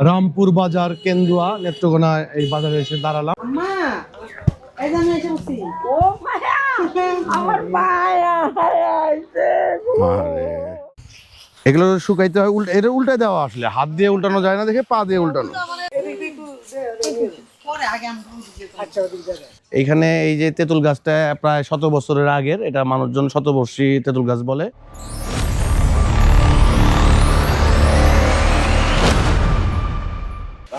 রামপুর বাজার কেন্দুয়া নেত্রকোনা এই বাজারে এসে দাঁড়ালাম। এগুলো শুকাইতে হয়, এটা উল্টে দেওয়া, আসলে হাত দিয়ে উল্টানো যায় না দেখে পা দিয়ে উল্টানো। এইখানে এই যে তেঁতুল গাছটা প্রায় 100 বছরের আগের, এটা মানুষজন শতবর্ষী তেঁতুল গাছ বলে।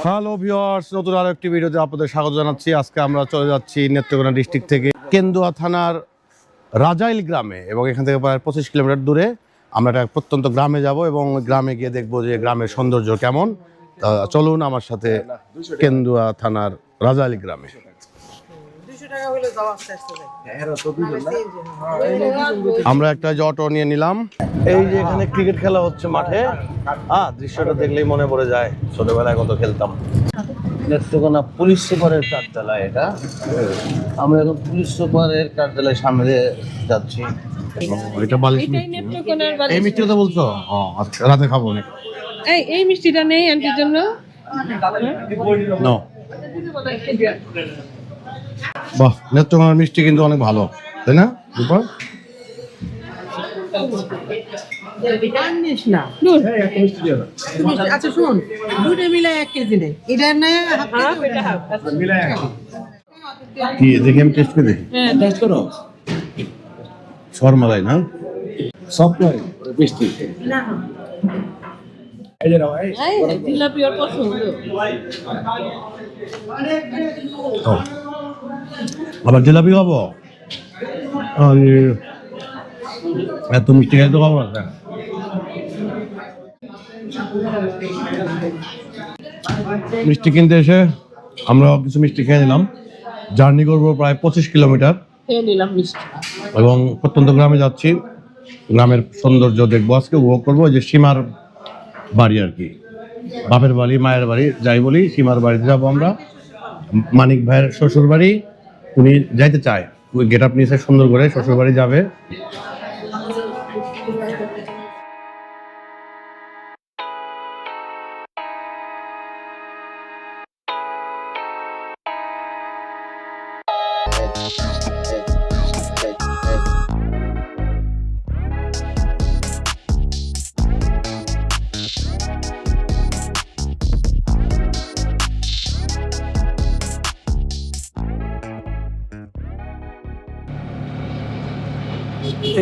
হ্যালো ভিউয়ার্স, নতুন আরো একটি ভিডিওতে আপনাদের স্বাগত জানাচ্ছি। আজকে আমরা চলে যাচ্ছি নেত্রকোনা ডিস্ট্রিক্ট থেকে কেন্দুয়া থানার রাজাইল গ্রামে, এবং এখান থেকে প্রায় 25 কিলোমিটার দূরে আমরা একটা প্রত্যন্ত গ্রামে যাব এবং গ্রামে গিয়ে দেখবো যে গ্রামের সৌন্দর্য কেমন। চলুন আমার সাথে কেন্দুয়া থানার রাজাইল গ্রামে। আমরা একটা অটো নিয়ে নিলাম। এই যে এখানে ক্রিকেট খেলা হচ্ছে মাঠে। দৃশ্যটা দেখলেই মনে পড়ে যায় ছোটবেলায় কত খেলতাম। নেত্রকোনা পুলিশ সুপারের কার্যালয় এটা। আমরা এখন পুলিশ সুপারের কার্যালয়ের সামনে দিয়ে যাচ্ছি। এটা বালিশ এই মিষ্টিটা তো বলছো? রাতে খাবো না। এই মিষ্টিটা নেই আন্টির জন্য। বাহ, নেত্রকোনার মিষ্টি কিন্তু অনেক ভালো, তাই না? আচ্ছা শুন, দুটো মিলে 1 কেজি নেই, এটা নেই কি দেখি, আমি টেস্ট করে দেখি। হ্যাঁ টেস্ট করো। শর্মালাই না, সফট নয়, মিষ্টি। না এই যে নাও, এই জিলাপির পছন্দ। আবার জিলাপি খাবো? এত মিষ্টি খাইতে খাবো না। মিষ্টি কিনতে এসে আমরা কিছু মিষ্টি খেয়ে নিলাম। জার্নি করবো প্রায় 25 কিলোমিটার খেয়ে নিলাম মিষ্টি, এবং প্রত্যন্ত গ্রামে যাচ্ছি। গ্রামের সৌন্দর্য দেখবো আজকে, উপভোগ করবো। যে সীমার বাড়ি আর কি, বাপের বাড়ি মায়ের বাড়ি যাই বলি, সীমার বাড়িতে যাবো আমরা। মানিক ভাইয়ের শ্বশুর বাড়ি, উনি যাইতে চায়, ওই গেট আপ নিয়েছে সুন্দর করে, শ্বশুর বাড়ি যাবে।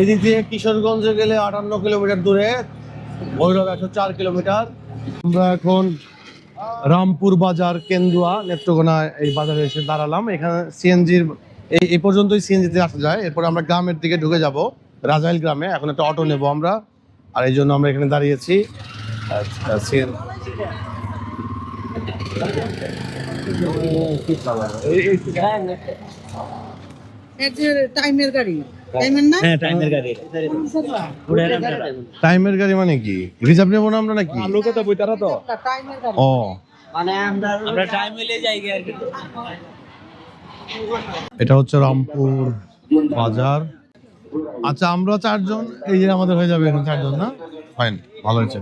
এদিক দিয়ে কিশোরগঞ্জে গেলে 58 কিলোমিটার দূরে, ভৈরব 104 কিলোমিটার। আমরা এখন রামপুর বাজার কেন্দুয়া নেত্রকোনা এই বাজারে এসে দাঁড়ালাম। এখানে সিএনজির এই পর্যন্তই সিএনজিতে আসা যায়। এরপর আমরা গ্রামের দিকে ঢুকে যাব, রাজাইল গ্রামে। এখন একটা অটো নেব আমরা, আর এই জন্য আমরা এখানে দাঁড়িয়েছি। টাইমের গাড়ি, টাইমের গাড়ি মানে কি? রিজার্ভ নেবো না আমরা নাকি? ও মানে আমরা টাইম মিলে যাই আর কি। এটা হচ্ছে রামপুর বাজার। আচ্ছা, আমরা 4 জন, এই যে আমাদের হয়ে যাবে এখন 4 জন, না? ফাইন, ভালো হয়েছে।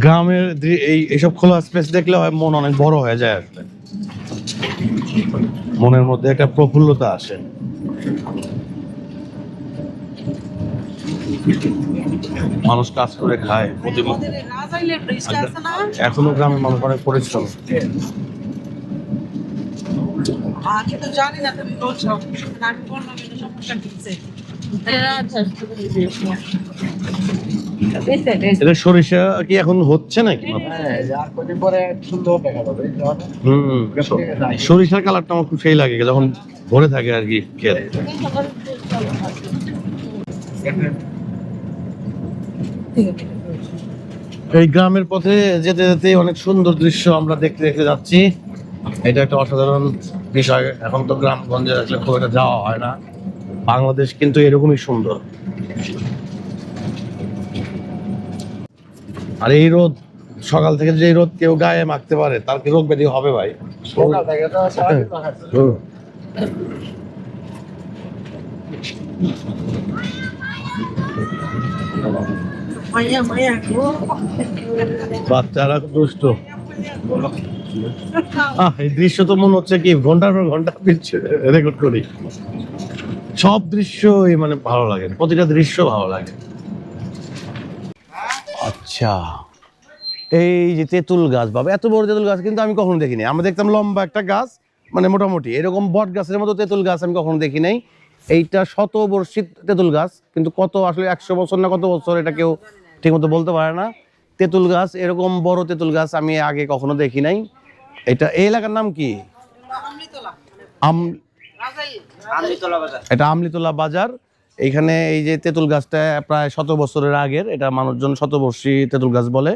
গ্রামের এইসব খোলা স্পেস দেখলে হয় মন অনেক বড় হয়ে যায়, আসলে মনের মধ্যে একটা প্রফুল্লতা আসে। মানুষ কাজ করে খায়, এখনো গ্রামের মানুষ অনেক পরিশ্রম। এটা সরিষা কি এখন হচ্ছে নাকি? সরিষার কালারটা আমার খুব সেই লাগে যখন ভরে থাকে আর কি ক্ষেত। এই গ্রামের পথে যেতে যেতে অনেক সুন্দর দৃশ্য আমরা দেখতে দেখতে যাচ্ছি। এটা একটা অসাধারণ বিষয়। এখন তো গ্রামগঞ্জে আসলে খুব একটা যাওয়া হয় না, বাংলাদেশ কিন্তু এরকমই সুন্দর। আর এই রোদ, সকাল থেকে যে রোদ কেউ গায়ে মাখতে পারে তার কি রোগ ব্যাধি হবে ভাই? সকাল থেকে তো সারাদিন তো হাঁটছে। হুম। মাইয়া মাইয়া গো। বাচ্চারা খুব দুষ্ট। এই দৃশ্য তো মনে হচ্ছে কি ঘন্টার পর ঘন্টা রেকর্ড করি। সব দৃশ্যই মানে ভালো লাগে, প্রতিটা দৃশ্য ভালো লাগে। আচ্ছা, এই যে তেঁতুল গাছ, বাবা এত বড় তেঁতুল গাছ কিন্তু আমি কখনো দেখিনি। আমরা দেখতাম লম্বা একটা গাছ, মানে মোটামুটি এরকম বট গাছের মতো তেঁতুল গাছ আমি কখনো দেখি নাই। এইটা শতবর্ষী তেঁতুল গাছ, কিন্তু কত আসলে 100 বছর না কত বছর এটা কেউ ঠিকমতো বলতে পারে না। তেঁতুল গাছ, এরকম বড় তেঁতুল গাছ আমি আগে কখনো দেখি নাই। এটা এই এলাকার নাম কি? এটা আমলিতলা বাজার। এইখানে এই যে তেঁতুল গাছটা প্রায় 100 বছরের আগের, এটা মানুষজন শতবর্ষী তেঁতুল গাছ বলে।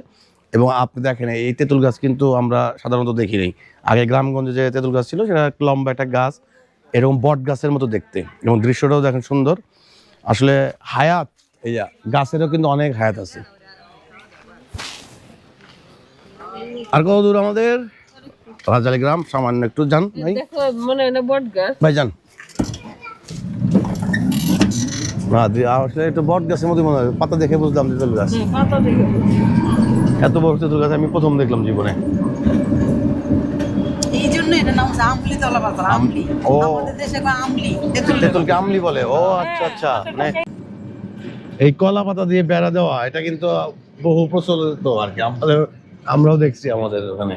এবং আপনি দেখেন এই তেঁতুল গাছ কিন্তু আমরা সাধারণত দেখি নাই। আগে গ্রামগঞ্জে যে তেঁতুল গাছ ছিল সেটা লম্বা একটা গাছ, এরকম বট গাছের মতো দেখতে, এবং দৃশ্যটাও দেখেন সুন্দর। আসলে হায়াত, এই গাছেরও কিন্তু অনেক হায়াত আছে। আর কত দূর আমাদের? রাজালি গ্রাম, সামান্য একটু যান ভাই। দেখো মনে হয় না বট গাছ। ভাই যান। না আসলে একটু বট গাছের মতো মনে হয়, পাতা দেখে বুঝলাম তেঁতুল গাছ। পাতা দেখে এত বড় তেঁতুল গাছ আমি প্রথম দেখলাম জীবনে। এই জন্য এটা নাম হচ্ছে আমলিতলা বাজার। আমলি, ও। আমাদের দেশে কয় আমলি, তেঁতুল। তেঁতুলকে আমলি বলে? ও আচ্ছা আচ্ছা। মানে এই কলা পাতা দিয়ে বেড়া দেওয়া, এটা কিন্তু বহু প্রচলিত আর কি। আমরাও দেখছি আমাদের ওখানে।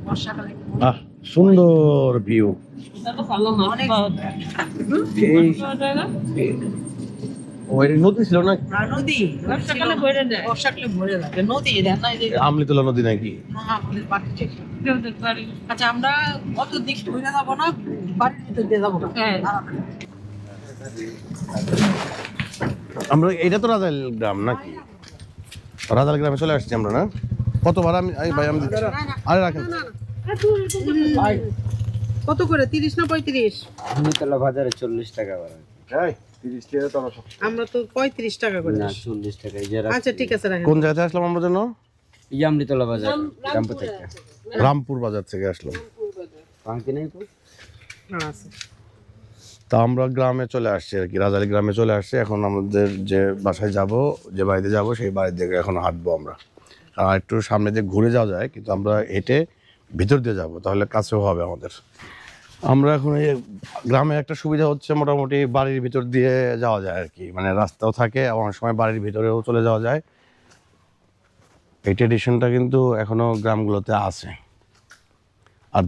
বর্ষাকালে আহ, সুন্দর ভিউ। অনেক ওই নদী ছিল না? নদী, বর্ষাকালে ভরে যায়। বর্ষাকালে ভরে যাবে নদী। এটা না এই যে আমলিতলা নদী নাকি? আমাদের বাড়ি। আচ্ছা, আমরা অত দিক ঘুরে যাবো না, বাড়ির ভিতর দিয়ে যাবো। আমরা এটা তো রাজাল গ্রাম নাকি? রাজাল গ্রামে চলে আসছি আমরা না? কতবার আমি ভাই আমি দিচ্ছি। আরে রাখেন। কত করে? 30 না 35? আমলিতলা বাজারে 40 টাকা বাড়া। এই 30 টাকা তো আমার সব। আমরা তো 35 টাকা করে। না 40 টাকা এই যে আচ্ছা ঠিক আছে, রাখেন। কোন জায়গাতে আসলাম আমরা যেন? এই আমলিতলা বাজার রামপুর থেকে। রামপুর বাজার থেকে আসলাম। পাঙ্কি নাই তো? আচ্ছা, তা আমরা গ্রামে চলে আসছি আর কি, রাজালি গ্রামে চলে আসছি। এখন আমাদের যে বাসায় যাব, যে বাড়িতে যাব, সেই বাড়ির দিকে এখন হাঁটবো আমরা। আর একটু সামনে দিয়ে ঘুরে যাওয়া যায়, কিন্তু আমরা হেঁটে ভিতর দিয়ে যাব, তাহলে কাছেও হবে আমাদের। আমরা এখন এই গ্রামে একটা সুবিধা হচ্ছে, মোটামুটি বাড়ির ভিতর দিয়ে যাওয়া যায় আর কি, মানে রাস্তাও থাকে, অনেক সময় বাড়ির ভিতরেও চলে যাওয়া যায়। এই ট্রেডিশনটা কিন্তু এখনো গ্রামগুলোতে আছে। আর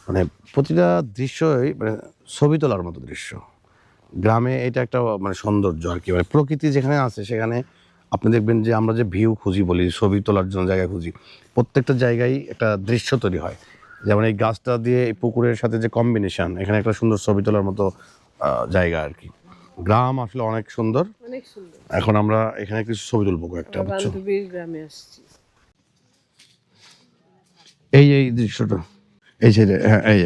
মানে প্রতিটা দৃশ্যই মানে ছবি তোলার মতো দৃশ্য। গ্রামে এটা একটা মানে সৌন্দর্য আর কি, মানে প্রকৃতি যেখানে আছে সেখানে আপনি দেখবেন যে আমরা যে ভিউ খুঁজি বলি, ছবি তোলার জন্য জায়গা খুঁজি, প্রত্যেকটা জায়গায় একটা দৃশ্য তৈরি হয়। যেমন এই গাছটা দিয়ে এই পুকুরের সাথে যে কম্বিনেশন, এখানে একটা সুন্দর ছবি তোলার মতো জায়গা আর কি। গ্রাম আসলে অনেক সুন্দর। অনেক সুন্দর। এখন আমরা এখানে কিছু ছবি তুলবো একটা, বুঝছো? বান্ধবীর গ্রামে আসছি। এই দৃশ্যটা, এই ছেলে, হ্যাঁ এই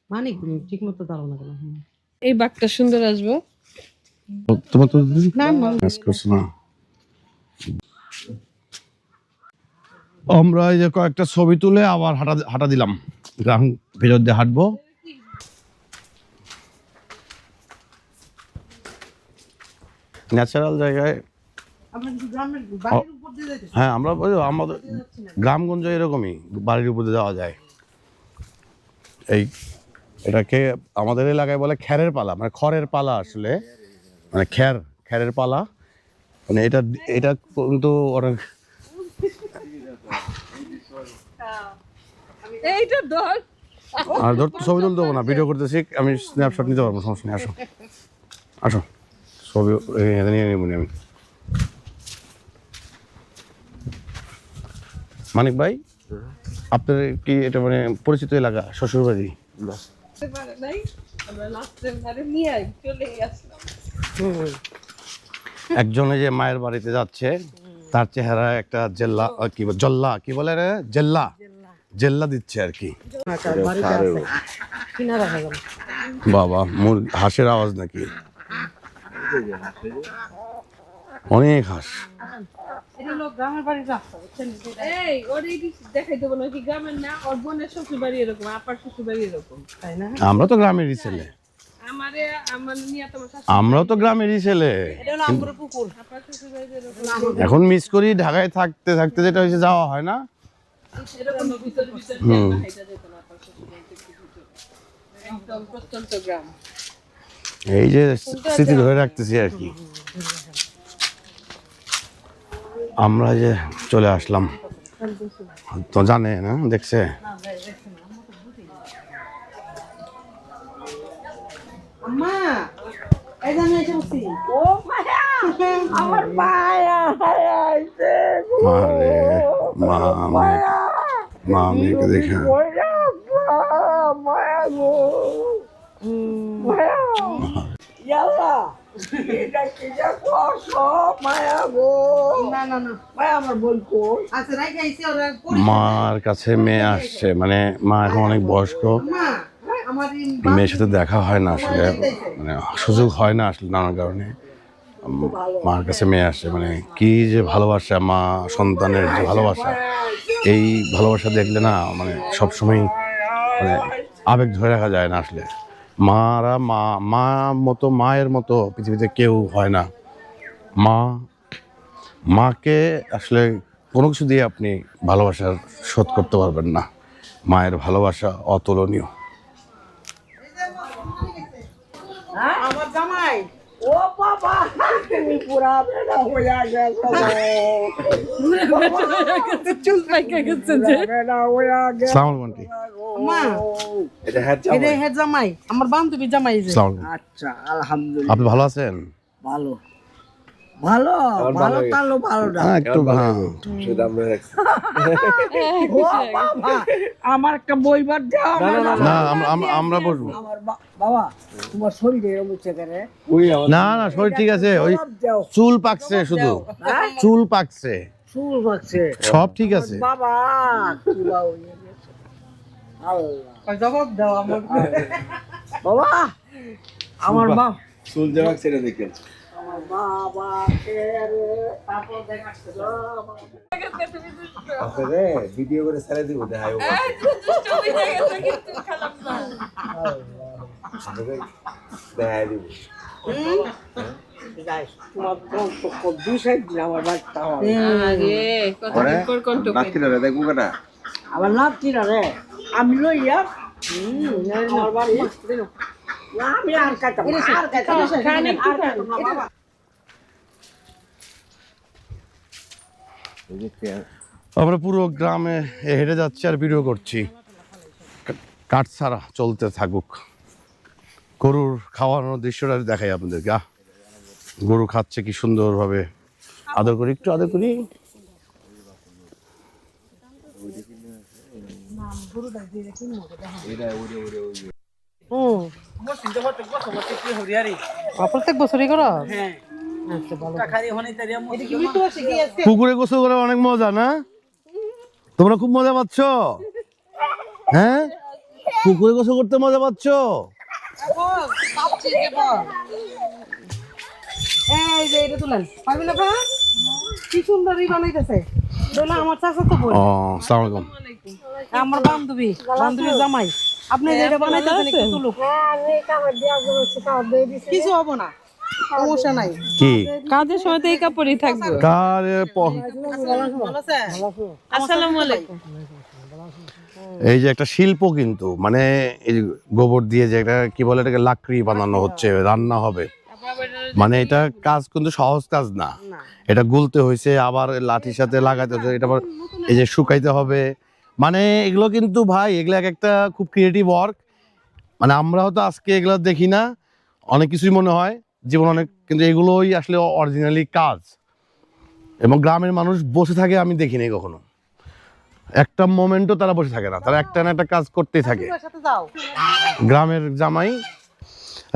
মানে ঠিক মতো দাঁড়ানো কেন? এই বাঘটা সুন্দর আসবো। তোমার তো না না, কাজ করছো না। আমরা এই যে কয়েকটা ছবি তুলে আবার হাঁটা দিলাম, গ্রাম ভেতর দিয়ে হাঁটবো। ন্যাচারাল জায়গায়। আমরা কিন্তু গ্রামের বাড়ির উপর দিয়ে যাইতেছি। হ্যাঁ, আমরা আমাদের গ্রামগঞ্জ এরকমই, বাড়ির উপরে যাওয়া যায়। এটাকে আমাদের এলাকায় বলে খ্যারের পালা, মানে খড়ের পালা আসলে, মানে খ্যারের পালা। মানে এটা কিন্তু অনেক। এইটা ধর। আর ধরতে ছবি তুলতে হবো না, ভিডিও করতেছি আমি, স্ন্যাপশট নিতে পারবো, সমস্যা নেই। আসো ছবি নিয়ে নেব আমি। মানিক ভাই, আপনার কি এটা মানে পরিচিত এলাকা, শ্বশুর বাড়ি? একজনে যে মায়ের বাড়িতে যাচ্ছে, তার চেহারা একটা জেল্লা কি জল্লা কি বলে রে জেল্লা জেল্লা দিচ্ছে আর কি। বাবা হাঁসের আওয়াজ নাকি? অনেক হাঁস। এই ওর এই দেখাই দেবো নাকি গ্রামের না, ওর বোনের শ্বশুর বাড়ি এরকম, আপার শ্বশুর বাড়ি এরকম, তাই না? আমরা তো গ্রামেরই ছেলে, আমার নিয়ে তোমার শাশুড়ি আমরাও তো গ্রামেরই ছেলে। আপার শ্বশুর বাড়ি এরকম এখন মিস করি ঢাকায় থাকতে থাকতে, যেটা হয়েছে যাওয়া হয় না। এরকম ভিতর ভিতর হুম। হাইটা যেত না আপার শ্বশুর বাড়িতে একদম প্রত্যন্ত গ্রাম। এই যে স্মৃতি ধরে রাখতেছি আর কি। আমরা যে চলে আসলাম, তো জানে না, দেখছে আরে মা মেয়েকে দেখে মার কাছে মেয়ে আসছে, মানে মা এখন অনেক বয়স্ক, মেয়ের সাথে দেখা হয় না আসলে, মানে সুযোগ হয় না আসলে নানান কারণে। মার কাছে মেয়ে আসছে, মানে কি যে ভালোবাসা, মা সন্তানের যে ভালোবাসা, এই ভালোবাসা দেখলে না মানে সবসময় মানে আবেগ ধরে রাখা যায় না আসলে। মায়ের মতো পৃথিবীতে কেউ হয় না। মাকে আসলে কোনো কিছু দিয়ে আপনি ভালোবাসার শোধ করতে পারবেন না। মায়ের ভালোবাসা অতুলনীয়। আমার জামাই ও বাবা তুমি পুরা বেড়া হইয়া গেছো চুল পাইকা গেছে যে বেড়া হইয়া গেছো আসসালামু আলাইকুম আন্টি। মা এটা হ্যাঁ এটা হে জামাই, আমার বান্ধবী জামাই যে। আসসালামু আলাইকুম। আচ্ছা আলহামদুলিল্লাহ আপনি ভালো আছেন? ভালো ভালো ভালো তাহলে ভালো না হ্যাঁ, একটু শুধু আমরা রাখছি ও বাবা আমার একটা বইবার দাও না আমরা বসবো। আমার বাবা তোমার শরীর এরকম হচ্ছে কেন না না, শরীর ঠিক আছে, ওই চুল পাকছে শুধু, চুল পাকছে, চুল পাচ্ছে সব ঠিক আছে। বাবা কি বাবা হয়ে গেছে। আল্লাহ জবাব দাও আমার বাবা আমার বাবা চুল দেওয়া ছেড়ে দেখেন। আমার বাবা কে রে তারপর দেখাচ্ছে আপনারে ভিডিও করে ছেড়ে দিব, দেখাই ও ছবি দেখে কিন্তু খারাপ না। দেখাই দিব। গাইস তোমার তো দুই সাইড দিন আমার বাচ্চা আরে কতদিন পর কন্ট্রোল নাতিরা দেখবো না। আমার লাভ কি না রে আমি লইয়া আমার বাড়ি না আমি আর কাটাম আর কাটাম বাবা আমরা পুরো গ্রামে হেঁটে যাচ্ছি আর ভিডিও করছি। কাঠ ছাড়া চলতে থাকুক। গরুর খাওয়ানোর দৃশ্যটা দেখাই আপনাদেরকে। গরু খাচ্ছে কি সুন্দরভাবে, আদর করি, একটু আদর করি। প্রত্যেক বছরই করো? হ্যাঁ আচ্ছা ভালো। এটা পুকুরে গোসল করে অনেক মজা না? তোমরা খুব মজা পাচ্ছ? হ্যাঁ, পুকুরে গোসল করতে মজা পাচ্ছ? এই যে এটা তুলেন পারবি না ভাই? কি সুন্দর ই বানাইতেছে। বলে আমার চাচা তো বল, ও আসসালামু আলাইকুম। আমার বান্ধবী জামাই, আপনি যেটা বানাইতেছেন একটু তুলুক। কিছু হবো না, সমস্যা নাই। কি কাজের সময় তো এই কাপড়ই থাকবে। ভালো আছে? আসসালামু আলাইকুম। এই যে একটা শিল্প, কিন্তু মানে এই যে গোবর দিয়ে যে একটা কি বলে এটাকে লাকড়ি বানানো হচ্ছে, রান্না হবে, মানে এটা কাজ কিন্তু সহজ কাজ না। এটা গুলতে হয়েছে, আবার লাঠির সাথে লাগাতে হচ্ছে, এটা আবার এই যে শুকাইতে হবে, মানে এগুলো কিন্তু ভাই এগুলো এক একটা খুব ক্রিয়েটিভ ওয়ার্ক। মানে আমরা হয়তো আজকে এগুলো দেখি না, অনেক কিছুই মনে হয় জীবন অনেক, কিন্তু এগুলোই আসলে অরিজিনালি কাজ। এবং গ্রামের মানুষ বসে থাকে আমি দেখিনি কখনো, একটা মোমেন্টও তারা বসে থাকে না, তারা একটা না একটা কাজ করতেই থাকে। সাথে যাও। গ্রামের জামাই,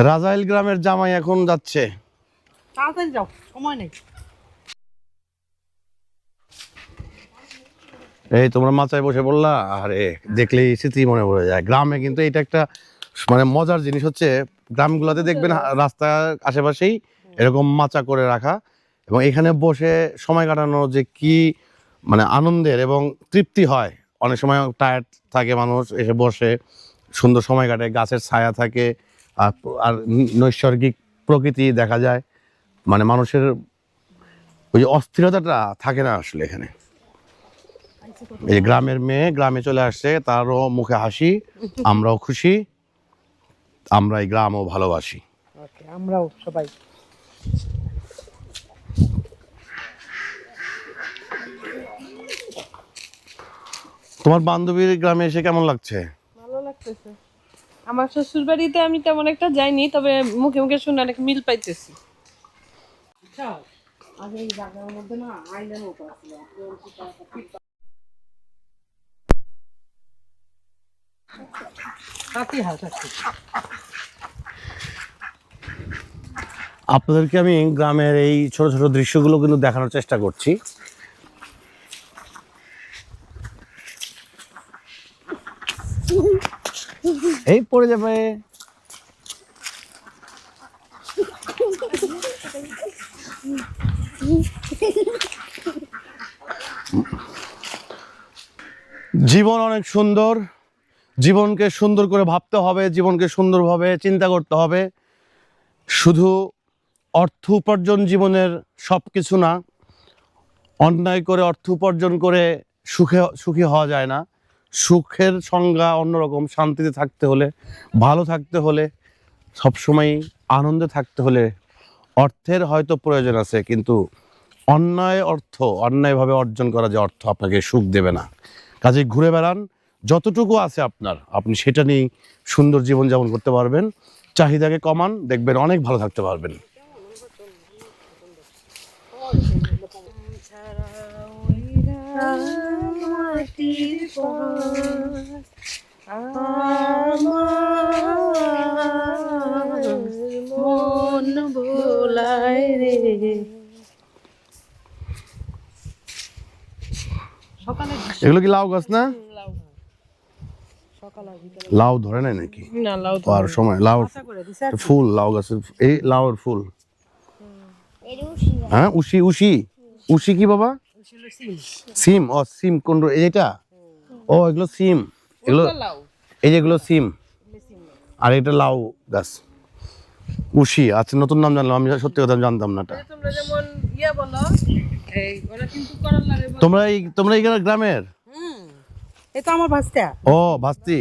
রাজাইল গ্রামের জামাই এখন যাচ্ছে। তাড়াতাড়ি যাও, সময় নেই। এই তোমরা মাচায় বসে পড়লা, আরে দেখলেই স্মৃতি মনে পড়ে যায়। গ্রামে কিন্তু এটা একটা মানে মজার জিনিস হচ্ছে, গ্রামগুলোতে দেখবেন রাস্তার আশেপাশেই এরকম মাচা করে রাখা, এবং এখানে বসে সময় কাটানো যে কি মানে আনন্দের এবং তৃপ্তি হয়। অনেক সময় টায়ার্ড থাকে মানুষ, এসে বসে সুন্দর সময় কাটে, গাছের ছায়া থাকে, আর নৈসর্গিক প্রকৃতি দেখা যায়, মানে মানুষের ওই যে অস্থিরতাটা থাকে না আসলে এখানে। এই যে গ্রামের মেয়ে গ্রামে চলে আসছে, তারও মুখে হাসি, আমরাও খুশি, আমরা এই গ্রামও ভালোবাসি। ওকে, আমরাও সবাই। তোমার বান্ধবীর গ্রামে এসে কেমন লাগছে? ভালো লাগতেছে। আমার শ্বশুর বাড়িতে আমি তেমন একটা যাইনি, তবে মুখে মুখে শুনে অনেক মিল পাইতেছি। আগে এই জায়গার মধ্যে না আইলের মতো আসলে আপনাদেরকে আমি গ্রামের এই ছোট ছোট দৃশ্যগুলো কিন্তু দেখানোর চেষ্টা করছি। এই পড়ে যাবে। জীবন অনেক সুন্দর, জীবনকে সুন্দর করে ভাবতে হবে, জীবনকে সুন্দরভাবে চিন্তা করতে হবে। শুধু অর্থ উপার্জন জীবনের সব কিছু না, অন্যায় করে অর্থ উপার্জন করে সুখী হওয়া যায় না। সুখের সংজ্ঞা অন্যরকম। শান্তিতে থাকতে হলে, ভালো থাকতে হলে, সবসময় আনন্দে থাকতে হলে অর্থের হয়তো প্রয়োজন আছে, কিন্তু অন্যায়ভাবে অর্জন করা যে অর্থ আপনাকে সুখ দেবে না। কাজে ঘুরে বেড়ান, যতটুকু আছে আপনার, আপনি সেটা নিয়ে সুন্দর জীবনযাপন করতে পারবেন। চাহিদাকে কমান, দেখবেন অনেক ভালো থাকতে পারবেন। মন ভোলায় রে। এগুলো কি লাউ গাছ না? লাউ ধরে নাই নাকি? না, লাউ আর সময় লাউ ফুল, লাউ গাছের এই লাউর ফুল। হ্যাঁ, উশি উশি উশি কি বাবা? সিম। ও সিম কোন এটা? ও এগুলো সিম, এগুলো লাউ। এই যেগুলো সিম, আর এটা লাউ গাছ উশি। আচ্ছা, নতুন নাম জানলাম, আমি সত্যি কথা জানতাম না এটা। তোমরা যেমন ইয়া বলো, এই ওরা কিন্তু করলা রে বলে। তোমরা এই গ্রামের? এই তো আমার ভাস্তা। ও ভাস্তি।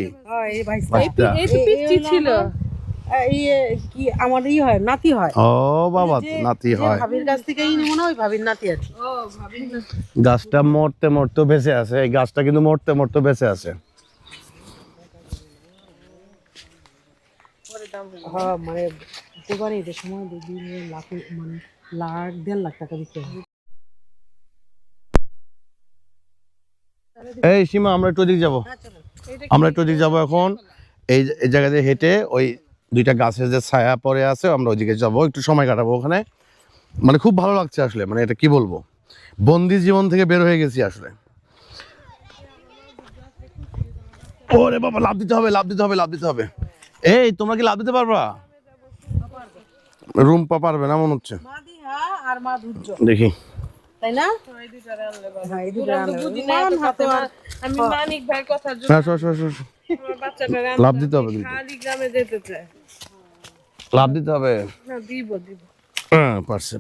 এই ভাস্তা। ভাস্তা। এই তো পিচ্চি ছিল। এই কি আমার ই হয়, নাতি হয়। ও বাবা, নাতি হয়। ভাবির কাছ থেকেই নিব না, ওই ভাবির নাতি আছে। ও ভাবি না। গাছটা মরতে মরতে বেঁচে আছে, এই গাছটা কিন্তু মরতে মরতে বেঁচে আছে। হ্যাঁ, মানে দোকানে যে সময় দেখবি লাখ, মানে লাখ 1.5 লাখ টাকা দিতে হয়। এই সীমা, আমরা একটু ওদিকে যাবো, আমরা একটু ওদিকে যাবো এখন। এই জায়গাতে হেঁটে ওই দুইটা গাছের যে ছায়া পড়ে আছে, আমরা ওইদিকে যাবো, একটু সময় কাটাবো ওখানে। মানে খুব ভালো লাগছে আসলে, মানে এটা কি বলবো, বন্দি জীবন থেকে বের হয়ে গেছি আসলে। ওরে বাবা, লাভ দিতে হবে, লাভ দিতে হবে, লাভ দিতে হবে। এই তোমরা কি লাভ দিতে পারবা? রুম্পা পারবে না মনে হচ্ছে, আর মা ধৈর্য, দেখি। তাই না? হ্যাঁ, এই দুটো আনলে। মান হাতে মার। আমি মানিক ভাইয়ের কথার জন্য হ্যাঁ, সর। আমার বাচ্চাটা লাভ দিতে হবে কিন্তু, খালি গ্রামে যেতে চায়। লাভ দিতে হবে। না, দিব। হ্যাঁ, পারছে।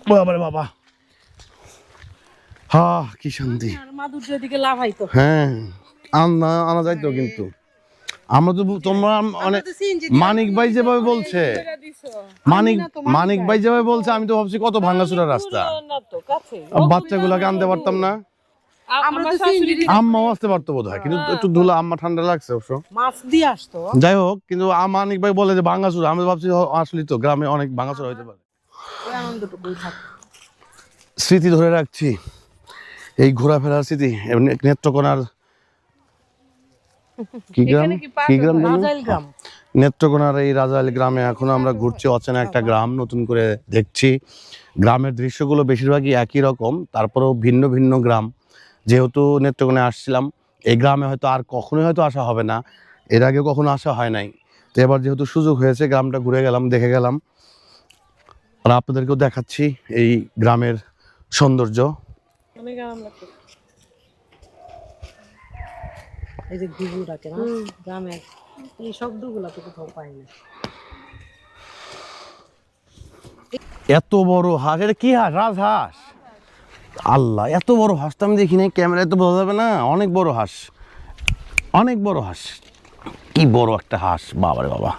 বাবারে বাবা, হ্যাঁ, কি শান্তি। আর মা ধৈর্য দিকে লাভ হয়তো। হ্যাঁ, আনা যাইতো, কিন্তু আমরা তো তোমরা অনেক মানিক ভাই যেভাবে বলছে, মানিক ভাই যেভাবে বলছে, আমি তো ভাবছি কত ভাঙাচুরা রাস্তা, না তো কাছে। বাচ্চাগুলোকে আনতে পারতাম না। আমার শাশুড়ি আম্মাও আসতে পারতো বোধ হয়, কিন্তু একটু ধুলা, আম্মা ঠান্ডা লাগছে অবশ্য। মাছ দিয়ে আসতো। যাই হোক, কিন্তু মানিক ভাই বলে যে ভাঙাচুরা, আমি ভাবছি আসলে তো গ্রামে অনেক ভাঙাচুরা হইতে পারে। ওই আনন্দটুকুই থাকে। স্মৃতি ধরে রাখছি, এই ঘোরাফেরার স্মৃতি। নেত্রকোনার কি গ্রাম জানো? রাজাইল গ্রাম। নেত্রকোনার এই রাজাইল গ্রামে এখন আমরা ঘুরছি, অচেনা একটা গ্রাম নতুন করে দেখছি। গ্রামের দৃশ্যগুলো বেশিরভাগই একই রকম, তারপরেও ভিন্ন ভিন্ন গ্রাম। যেহেতু নেত্রকোণে আসছিলাম, এই গ্রামে হয়তো আর কখনোই হয়তো আসা হবে না, এর আগে কখনো আসা হয় নাই। তো এবার যেহেতু সুযোগ হয়েছে, গ্রামটা ঘুরে গেলাম, দেখে গেলাম, আর আপনাদেরকেও দেখাচ্ছি এই গ্রামের সৌন্দর্য। অনেক আরাম লাগতো। এই যে ঘুঘু ডাকে না গ্রামের, এই শব্দগুলো তো কোথাও পাই না। এত বড় হাঁস, এটা কি হাঁস? রাজহাঁস। আল্লাহ, এত বড় হাঁস তো আমি দেখি নাই, ক্যামেরায় তো বোঝা যাবে না। অনেক বড় হাঁস, অনেক বড় হাঁস। কি বড় একটা হাঁস, বাবারে বাবা।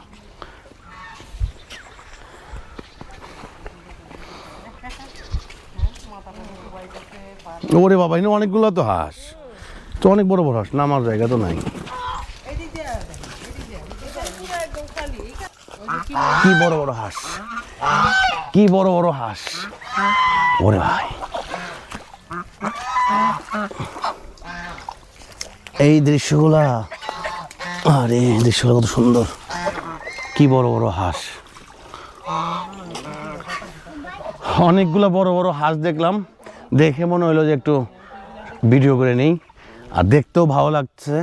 ওরে বাবা, এখানে অনেকগুলো তো হাঁস, তো অনেক বড় বড় হাঁস, নামার জায়গা তো নাই। কি বড় বড় হাঁস, কি বড় বড় হাঁস, ওরে ভাই। এই দৃশ্যগুলা, আরে দৃশ্যগুলো কত সুন্দর, কি বড় বড় হাঁস। অনেকগুলো বড় বড় হাঁস দেখলাম, দেখে মনে হলো যে একটু ভিডিও করে নেই। আর দেখতেও ভালো লাগছে।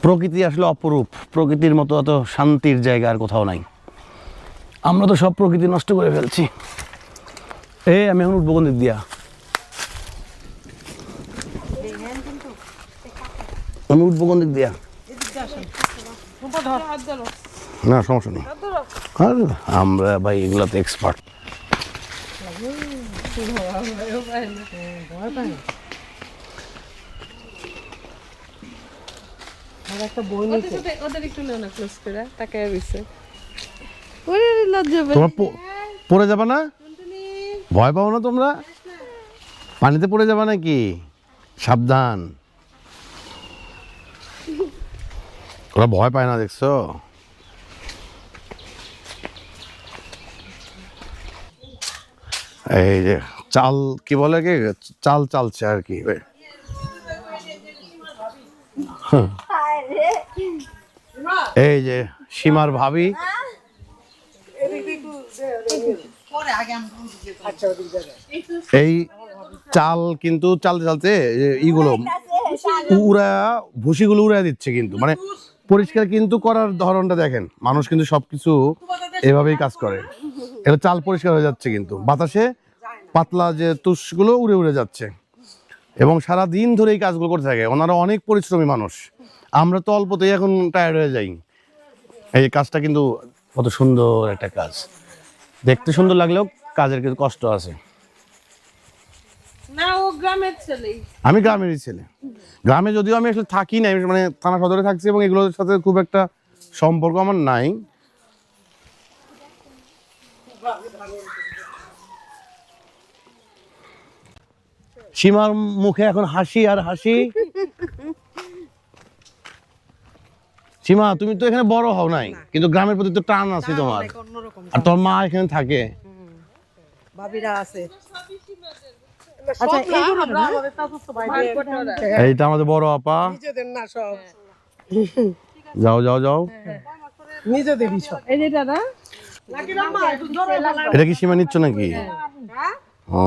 প্রকৃতি আসলে অপরূপ, প্রকৃতির মতো এত শান্তির জায়গা আর কোথাও নাই। আমরা তো সব প্রকৃতি নষ্ট করে ফেলছি। আমি এখন উঠবো কোন দিক দিয়া? আমি উঠবো কোন দিক দিয়া? না, সমস্যা নেই। আর আমরা ভাই এগুলাতে এক্সপার্ট। ওদের একটু নেও না ক্লোজ করে, তাকায় রইছে। ওরে লজ্জা পেয়ে। তোমরা পড়ে যাবা না? ভয় পাও না তোমরা? পানিতে পড়ে যাবা নাকি? সাবধান। ওরা ভয় পায় না, দেখছো? এই যে চাল, কি বলে কি, চাল চালছে আর কি। এই যে সীমার ভাবি, এই চাল কিন্তু চালতে চালতে ইগুলো ভুসিগুলো উড়ায় দিচ্ছে, কিন্তু মানে পরিষ্কার কিন্তু করার ধরনটা দেখেন। মানুষ কিন্তু সবকিছু এভাবেই কাজ করে। এটা চাল পরিষ্কার হয়ে যাচ্ছে, কিন্তু বাতাসে পাতলা যে তুষগুলো উড়ে উড়ে যাচ্ছে, এবং সারা দিন ধরে এই কাজগুলো করতে থাকে। ওনারা অনেক পরিশ্রমী মানুষ, আমরা তো অল্পতেই এখন টায়ার্ড হয়ে যাই। এই কাজটা কিন্তু কত সুন্দর একটা কাজ, দেখতে সুন্দর লাগলেও কাজের কিছু কষ্ট আছে। না, ও গ্রামের ছেলে। আমি গ্রামেরই ছেলে। গ্রামে যদিও আমি আসলে থাকি না, মানে থানা সদরে থাকছি, এবং এগুলোর সাথে খুব একটা সম্পর্ক আমার নাই। সীমার মুখে এখন হাসি আর হাসি। সীমা, তুমি তো এখানে বড় হও নাই, কিন্তু গ্রামের প্রতি তো টান আছে তোমার, আর তোর মা এখানে থাকে। ভাবিরা আছে। এইটা আমাদের বড় আপা। নিজেদের না সব, যাও যাও যাও। নিজেদেরই সব। এই যে দাদা, এটা কি সীমা নিচ্ছ নাকি? ও,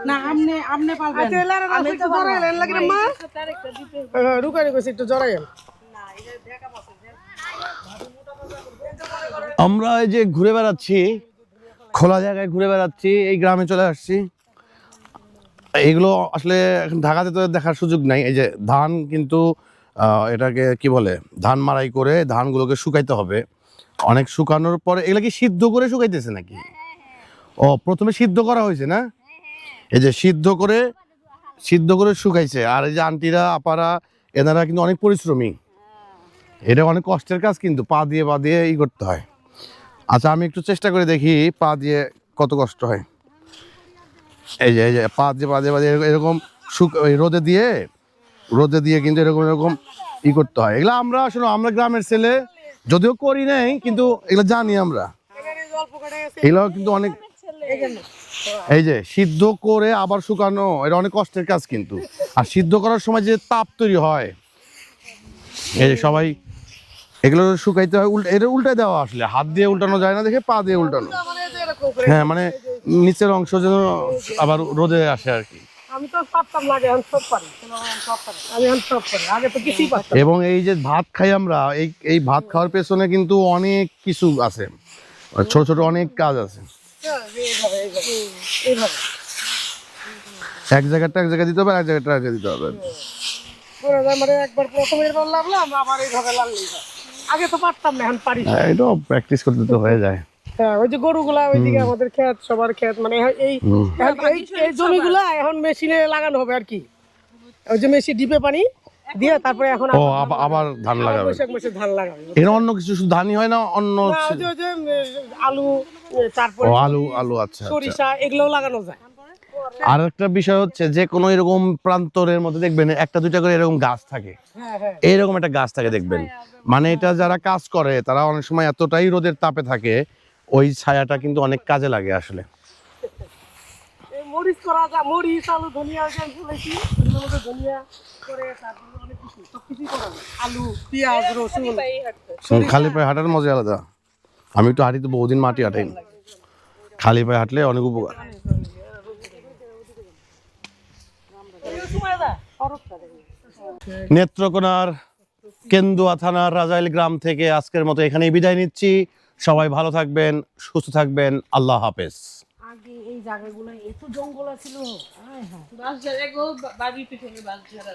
না আমনে আমনে পালবেন। আমি তো জড়াইলেন লাগে মা, রুকারি কইছি একটু জড়াইলেন। আমরা এই যে ঘুরে বেড়াচ্ছি, খোলা জায়গায় ঘুরে বেড়াচ্ছি, এই গ্রামে চলে আসছি। এগুলো আসলে এখন ঢাকাতে তো দেখার সুযোগ নাই। এই যে ধান, কিন্তু এটাকে কি বলে, ধান মাড়াই করে ধানগুলোকে শুকাইতে হবে। অনেক শুকানোর পরে এগুলো কি সিদ্ধ করে শুকাইতেছে নাকি? ও, প্রথমে সিদ্ধ করা হয়েছে না? এই যে সিদ্ধ করে শুকাইছে। আর এই যে আন্টিরা আপারা, এনারা কিন্তু অনেক পরিশ্রমী। এটা অনেক কষ্টের কাজ, কিন্তু পা দিয়ে ই করতে হয়। আচ্ছা, আমি একটু চেষ্টা করে দেখি পা দিয়ে কত কষ্ট হয়। এই যে পা দিয়ে এরকম রোদে দিয়ে কিন্তু এরকম ই করতে হয়। এগুলো আমরা আসলে, আমরা গ্রামের ছেলে, যদিও করি নাই, কিন্তু এগুলো জানি আমরা। এগুলো কিন্তু অনেক, এই যে সিদ্ধ করে আবার শুকানো, এটা অনেক কষ্টের কাজ কিন্তু। আর সিদ্ধ করার সময় যে তাপ তৈরি হয়, এই যে সবাই এগুলো শুকাইতে হয়। এটা উল্টে দেওয়া, আসলে হাত দিয়ে উল্টানো যায় না দেখে পা দিয়ে উল্টানো। এরকম করে হ্যাঁ মানে নিচের অংশ যেন আবার রোদে আসে আর কি। আমি তো পারতাম না, আগে এখন সব পারি। আমি এখন সব পারি, আগে তো কিছুই পারতাম না। এবং এই যে ভাত খাই আমরা, এই ভাত খাওয়ার পেছনে কিন্তু অনেক কিছু আছে, ছোট ছোট অনেক কাজ আছে। এইভাবে এইভাবে এইভাবে এক জায়গাটা এক জায়গায় দিতে হবে, এক জায়গাটা এক জায়গায় দিতে হবে। করে যায় মানে একবার প্রথমে এবার লাগলাম, আবার এইভাবে লাগলেই হয়। আগে তো পারতাম না, এখন পারি। হ্যাঁ, এটাও প্র্যাকটিস করতে তো হয়ে যায়। হ্যাঁ, ওই যে গরুগুলা ওইদিকে আমাদের ক্ষেত, সবার ক্ষেত, মানে এই এই জমিগুলা এখন মেশিনে লাগানো হবে আর কি। ওই যে মেশিন ডিপে পানি দিয়ে তারপরে এখন ও আবার ধান লাগাবে। বৈশাখ মাসে ধান লাগাবে। এখানে অন্য কিছু শুধু ধানই হয় না, অন্য না, ওই যে আলু, তারপরে আলু আচ্ছা আচ্ছা। সরিষা, এগুলোও লাগানো যায়। আর একটা বিষয় হচ্ছে যে কোনো এরকম প্রান্তরের মধ্যে দেখবেন একটা দুইটা করে এরকম গাছ থাকে, হ্যাঁ হ্যাঁ এরকম একটা গাছ থাকে দেখবেন। মানে এটা যারা কাজ করে তারা অনেক সময় এতটাই রোদের তাপে থাকে, ওই ছায়াটা কিন্তু অনেক কাজে লাগে আসলে। এই মরিচ করা যায়, মরিচ, আলু, ধনিয়া, বলেছি এগুলোর মধ্যে ধনিয়া করে, তারপরে অনেক কিছু সবকিছুই করা যায়। আলু, পেঁয়াজ, রসুন। খালি পায়ে হাঁটার মজা আলাদা। আমি একটু হাঁটি তো, বহুদিন মাটি হাঁটাই, খালি পায়ে হাঁটলে অনেক উপকার। নেত্রকোনার কেন্দুয়া থানার রাজাইল গ্রাম থেকে আজকের মতো এখানেই বিদায় নিচ্ছি। সবাই ভালো থাকবেন, সুস্থ থাকবেন, আল্লাহ হাফেজ। আগে এই জায়গাগুলো এত জঙ্গল ছিল। বাস যারা গো বাড়ির পিছনে বাস যারা